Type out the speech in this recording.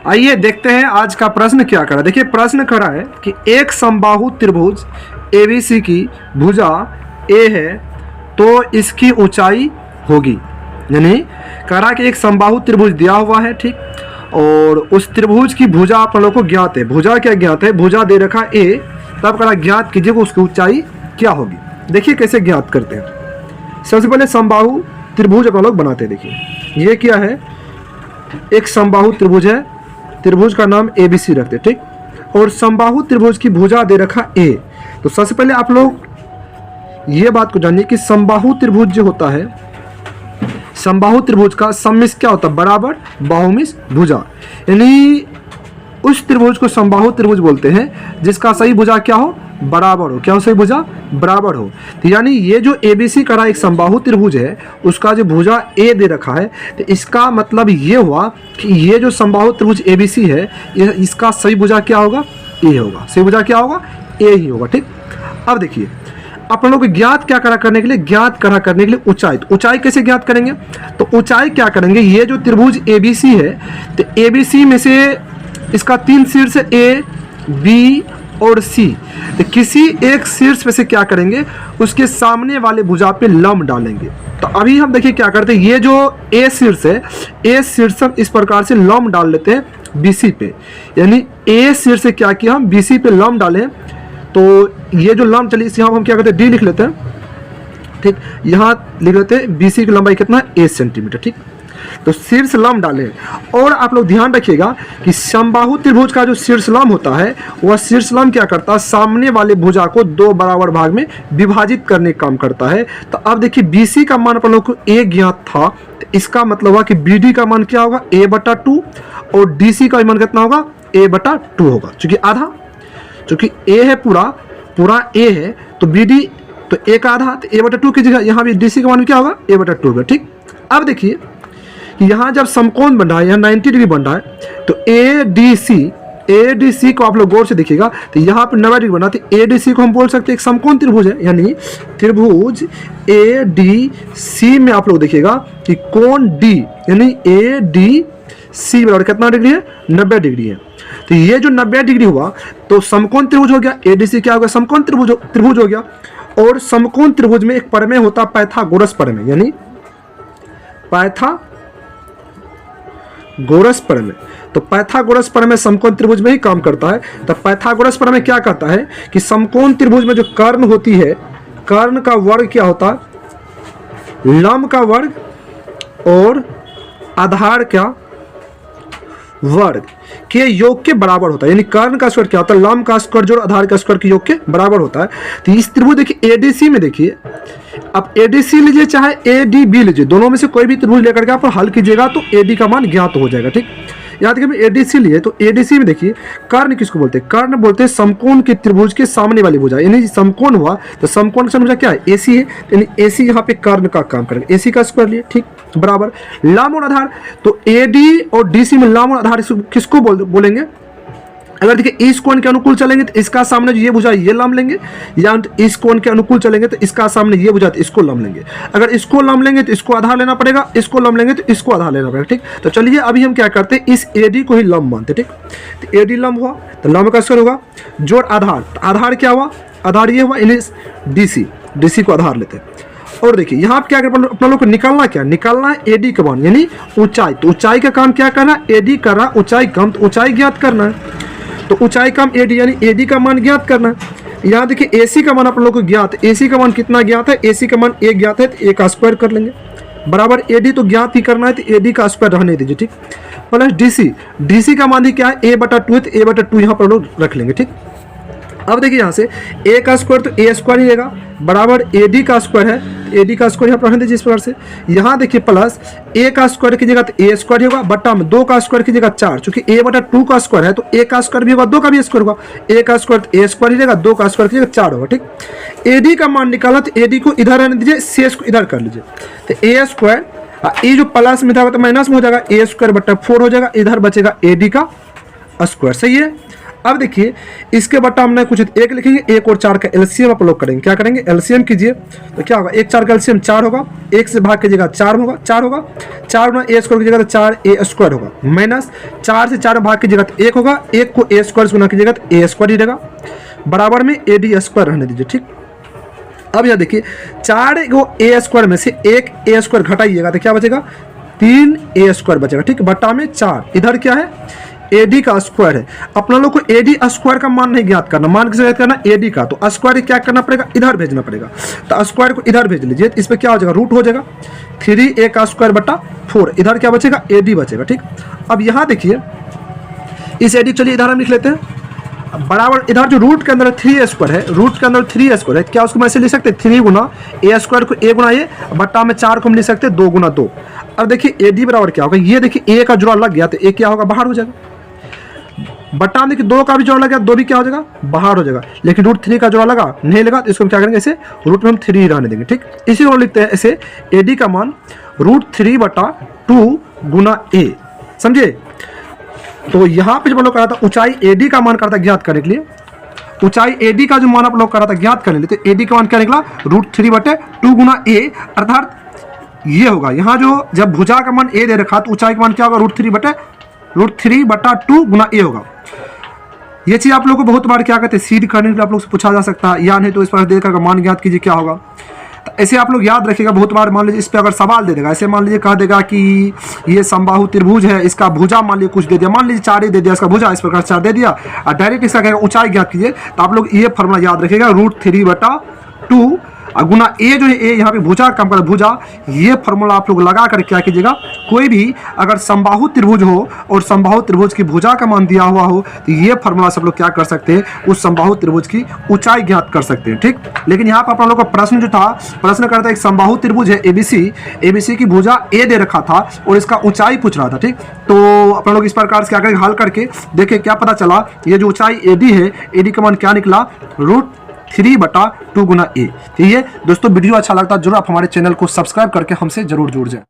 आइए देखते हैं आज का प्रश्न क्या करा। देखिए प्रश्न करा है कि एक समबाहु त्रिभुज ABC की भुजा A है तो इसकी ऊंचाई होगी। यानी करा कि एक समबाहु त्रिभुज दिया हुआ है, ठीक, और उस त्रिभुज की भुजा आप लोगों को ज्ञात है। भुजा क्या ज्ञात है? भुजा दे रखा A, तब करा ज्ञात कीजिए कि उसकी ऊंचाई क्या होगी। देखिए कैसे ज्ञात करते हैं। सबसे पहले समबाहु त्रिभुज अपन लोग बनाते हैं। देखिए ये क्या है, एक समबाहु त्रिभुज है, त्रिभुज का नाम ABC रखते, ठीक, और समबाहु त्रिभुज की भुजा दे रखा A। तो सबसे पहले आप लोग ये बात को जानिए कि समबाहु त्रिभुज जो होता है, समबाहु त्रिभुज का सम्मिश क्या होता है? बराबर बाहुमिश भुजा। यानी उस त्रिभुज को समबाहु त्रिभुज बोलते हैं जिसका सही भुजा क्या हो? बराबर हो। क्या हो? सही भुजा बराबर हो। तो यानी ये जो ABC करा एक समबाहु त्रिभुज है, उसका जो भुजा A दे रखा है, तो इसका मतलब ये हुआ कि ये जो समबाहु त्रिभुज ABC है, इसका सही भुजा क्या होगा? A होगा। सही भुजा क्या होगा? A ही होगा, ठीक। अब देखिए अपन लोग ज्ञात क्या करा करने के लिए, ज्ञात करा करने के लिए ऊंचाई। तो ऊंचाई कैसे ज्ञात करेंगे? तो ऊंचाई क्या करेंगे, ये जो त्रिभुज ABC है, तो ABC में से इसका 3 शीर्ष A, B और C, तो किसी एक शीर्ष में से क्या करेंगे, उसके सामने वाले भुजा पे लंब डालेंगे। तो अभी हम देखिए क्या करते हैं, ये जो A शीर्ष है, A शीर्ष हम इस प्रकार से लंब डाल लेते हैं BC पे। यानी A शीर्ष से क्या किया, हम BC पे लंब डालें, तो ये जो लंब चली इस यहाँ हम क्या करते हैं, D लिख लेते हैं, ठीक। यहाँ लिख लेते हैं BC की लंबाई कितना है? 8 सेंटीमीटर, ठीक। तो शीर्ष लंब डालें। और आप लोग ध्यान रखिएगा कि समबाहु त्रिभुज का जो शीर्ष लंब होता है, वह शीर्ष लंब क्या करता है? सामने वाले भुजा को 2 बराबर भाग में विभाजित करने का काम करता है। तो अब देखिए BC का मान अपन लोग को A ज्ञात था, तो इसका मतलब हुआ कि BD का मान क्या होगा? A/2, और DC का मान कितना होगा? A/2 होगा। चूंकि आधा, चूंकि A है पूरा A है, तो BD तो A का आधा, तो A/2 की जगह यहाँ भी DC का मान क्या होगा? A/2 होगा, ठीक। अब देखिए कि यहाँ जब समकोण बन रहा है, यहाँ 90 डिग्री बन रहा है, तो ADC को आप लोग गौर से देखिएगा, तो यहाँ पर 90 डिग्री बन रहा है, तो ADC को हम बोल सकते हैं एक समकोण त्रिभुज है। यानी त्रिभुज ADC में आप लोग देखिएगा कि कोण D, यानी ADC बराबर कितना डिग्री है? 90 डिग्री है। तो ये जो 90 डिग्री हुआ तो समकोण त्रिभुज हो गया। ADC क्या हो गया? समकोण त्रिभुज हो गया। और समकोण त्रिभुज में एक प्रमेय होता है पाइथागोरस प्रमेय, यानी पाइथागोरस प्रमेय। तो पाइथागोरस प्रमेय समकोण त्रिभुज में ही काम करता है। तो पाइथागोरस प्रमेय क्या कहता है कि समकोण त्रिभुज में जो कर्ण होती है, कर्ण का वर्ग क्या होता है? लंब का वर्ग और आधार का वर्ग के योग के बराबर होता है। यानी कर्ण का स्क्वायर क्या होता है? लंब का स्क्वायर जोड़ आधार का स्क्वायर के योग के बराबर होता है। तो इस त्रिभुज देखिए ADC में, देखिए अब ADC लीजिए चाहे ADB लीजिए, दोनों में से कोई भी त्रिभुज लेकर के आप हल कीजिएगा तो AD का मान ज्ञात हो जाएगा, ठीक। यहाँ देखिए ADC लिए, तो ADC में देखिए कर्ण किसको बोलते हैं? कर्ण बोलते हैं समकोण के त्रिभुज के सामने वाली भुजा। यानी समकोण हुआ तो समकोण का भुजा क्या है? AC है, यानी AC यहाँ पे कर्ण का काम करेगा। AC का स्क्वायर लिए, ठीक, बराबर लंब और आधार। तो AD और DC में लंब और आधार किसको बोलेंगे? अगर देखिए इस कोण के अनुकूल चलेंगे तो इसका सामने जो ये भुजा ये लंब लेंगे, या इस कोण के अनुकूल चलेंगे तो इसका सामने ये भुजा तो इसको लंब लेंगे। अगर इसको लंब लेंगे तो इसको आधार लेना पड़ेगा, इसको लंब लेंगे तो इसको आधार लेना पड़ेगा, ठीक। तो चलिए अभी हम क्या करते हैं, इस AD को ही लंब मानते, ठीक। तो AD लंब हुआ तो लंब का स्क्वायर होगा जोड़ आधार। तो आधार क्या हुआ? आधार ये हुआ, DC को आधार लेते हैं। और देखिए यहाँ क्या करना, अपना लोग को निकालना है AD का मान, यानी ऊंचाई। तो ऊंचाई का काम क्या करना है? AD कर रहा ऊंचाई कम, तो ऊंचाई ज्ञात करना है। तो ऊंचाई कम AD, यानी AD का मान ज्ञात करना है। यहाँ देखिए AC का मान आप लोगों को ज्ञात है। AC का मान कितना ज्ञात है? AC का मान A ज्ञात है, तो A का स्क्वायर कर लेंगे, बराबर AD तो ज्ञात ही करना है, तो AD का स्क्वायर रहने दीजिए, ठीक। प्लस DC का मान ही क्या है? A/2 है, तो A/2 यहाँ पर लोग रख लेंगे, ठीक। अब देखिए यहाँ से A का स्क्वायर तो A स्क्वायर ही रहेगा, बराबर AD का स्क्वायर है, AD का स्क्वायर यहाँ पर रहने दीजिए इस प्रकार से। यहाँ देखिए प्लस A का स्क्वायर की जगह तो A स्क्वायर ही होगा, बटा में 2 का स्क्वायर की जगह 4, चूंकि A/2 का स्क्वायर है तो A का स्क्वायर भी होगा, 2 का भी स्क्वायर होगा। A का स्क्वायर तो A स्क्वायर ही रहेगा, 2 का स्क्वायर की जगह 4 होगा, ठीक। AD का मान निकाला तो AD को इधर रहने दीजिए, शेष को इधर कर लीजिए। तो A स्क्वायर, ये जो प्लस में था तो माइनस में हो जाएगा, A स्क्वायर/4 हो जाएगा, इधर बचेगा AD का स्क्वायर, सही है। अब देखिए इसके बट्टा हमने कुछ एक लिखेंगे, 1 और 4 का एलसीएम आप लोग करेंगे। क्या करेंगे, एलसीएम कीजिए तो क्या होगा, 1 4 का एलसीएम 4 होगा, 1 से भाग कीजिएगा 4 होगा, 4 गुना ए स्क्वायर कीजिएगा तो 4a स्क्वायर होगा, माइनस 4 से 4 में भाग कीजिएगा तो 1 होगा, 1 को a स्क्वायर से गुना कीजिएगा तो a स्क्वायर ही रहेगा, बराबर में ad स्क्वायर रहने दीजिए। ठीक, अब यह देखिए 4 को a स्क्वायर में से 1 a स्क्वायर घटाइएगा तो क्या बचेगा, 3a स्क्वायर बचेगा। ठीक, बट्टा में 4, इधर क्या है, एडी का स्क्वायर है। अपना लोग को एडी स्क्वायर का मान नहीं ज्ञात करना, मान किसे ज्ञात करना, एडी का। तो स्क्वायर क्या करना पड़ेगा, इधर भेजना पड़ेगा। तो स्क्वायर को इधर भेज लीजिए, इस पे क्या हो जाएगा, रूट हो जाएगा 3a का स्क्वायर बटा 4, इधर क्या बचेगा, एडी बचेगा। ठीक, अब यहाँ देखिए इस एडी, चलिए इधर हम लिख लेते हैं, बराबर इधर जो रूट के अंदर 3a स्क्वायर है, रूट के अंदर 3a स्क्वायर है, क्या उसको मैं ऐसे लिख सकते हैं, 3 गुना a स्क्वायर को a गुना a, बट्टा में 4 को हम लिख सकते हैं 2 गुना 2। अब देखिए एडी बराबर क्या होगा, ये देखिए a का जुड़ा लग गया तो a क्या होगा, बाहर हो जाएगा, बट्टा में देखिए 2 का भी जोड़ा लगा, 2 भी क्या हो जाएगा, बाहर हो जाएगा। लेकिन रूट 3 का जोड़ा लगा नहीं लगा तो इसको हम क्या करेंगे, इसे रूट में हम 3 ही रहने देंगे। ठीक, इसी को लिखते हैं ऐसे, एडी का मान √3/2 गुना a, समझे। तो यहाँ पे जब हम लोग करा था ऊंचाई एडी का मान करता ज्ञात करने के लिए, ऊंचाई एडी का जो मान आप लोग करा था ज्ञात करने के लिए, तो एडी का मान क्या निकला, √3/2 गुना a, अर्थात ये होगा। यहाँ जो जब भुजा का मान a दे रखा तो ऊंचाई का मान क्या होगा, √3/2 गुना a होगा। ये चीज आप लोग को बहुत बार क्या कहते हैं, सीड करने के लिए आप लोग से पूछा जा सकता है, या नहीं तो इस पर देकर मान ज्ञात कीजिए क्या होगा। तो ऐसे आप लोग याद रखिएगा, बहुत बार मान लीजिए इस पे अगर सवाल दे देगा, ऐसे मान लीजिए कह देगा कि ये समबाहु त्रिभुज है, इसका भुजा मान लीजिए कुछ दे दिया, मान लीजिए 4 ही दे दिया, इसका भुजा इस प्रकार 4 दे दिया, और डायरेक्ट इसका कहेगा ऊंचाई ज्ञात कीजिए, तो आप लोग ये फॉर्मूला याद रखिएगा, √3/2 गुना a जो है, a यहाँ पे भुजा कम कर भुजा, ये फॉर्मूला आप लोग लगा कर क्या कीजिएगा, कोई भी अगर समबाहु त्रिभुज हो और समबाहु त्रिभुज की भुजा का मान दिया हुआ हो तो ये फॉर्मूला सब लोग क्या कर सकते हैं, उस समबाहु त्रिभुज की ऊंचाई ज्ञात कर सकते हैं। ठीक, लेकिन यहाँ पर आप लोग का प्रश्न जो था, प्रश्न करता है एक समबाहु त्रिभुज है एबीसी की भुजा a दे रखा था और इसका ऊंचाई पूछ रहा था। ठीक, तो आप लोग इस प्रकार से क्या करेंगे, हल करके देखें क्या पता चला, ये जो ऊंचाई एडी है, एडी का मान क्या निकला, √3/2 गुना a। ठीक है दोस्तों, वीडियो अच्छा लगता है जरूर आप हमारे चैनल को सब्सक्राइब करके हमसे जरूर जुड़ जाए।